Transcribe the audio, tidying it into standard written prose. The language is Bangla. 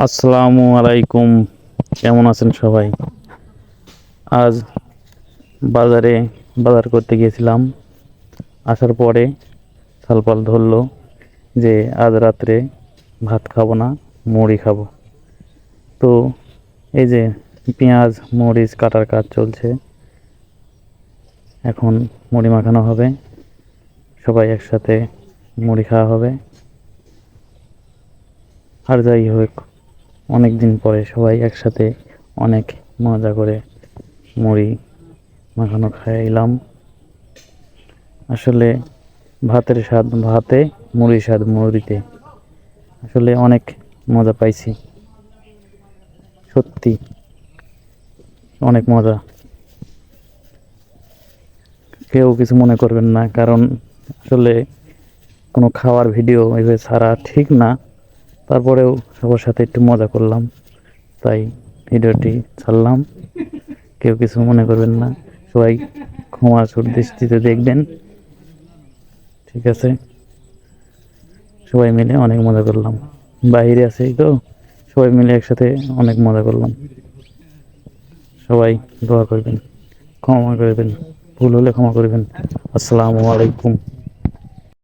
আসসালামু আলাইকুম। কেমন আছেন সবাই? আজ বাজারে বাজার করতে গিয়েছিলাম। আসার পরে সালপাল ধরলো যে আজ রাত্রে ভাত খাবো না, মুড়ি খাবো। তো এই যে পেঁয়াজ মরিচ কাটার কাজ চলছে, এখন মুড়ি মাখানো হবে, সবাই একসাথে মুড়ি খাওয়া হবে। আর যাই হোক, অনেক দিন পরে সবাই একসাথে অনেক মজা করে মুড়ি মাখানো খাইলাম। আসলে ভাতের স্বাদ ভাতে, মুড়ির স্বাদ মুড়িতে। আসলে অনেক মজা পাইছি, সত্যি অনেক মজা। কেউ কিছু মনে করবেন না, কারণ আসলে কোনো খাওয়ার ভিডিও এভাবে ছাড়া ঠিক না। তারপরেও সবার সাথে একটু মজা করলাম, তাই ভিডিওটি ছাড়লাম। কেউ কিছু মনে করবেন না, সবাই ক্ষমা দৃষ্টিতে দেখবেন। ঠিক আছে, সবাই মিলে অনেক মজা করলাম। বাইরে আছি তো, সবাই মিলে একসাথে অনেক মজা করলাম। সবাই দোয়া করবেন, ক্ষমা করবেন, ভুল হলে ক্ষমা করবেন। আসসালামু আলাইকুম।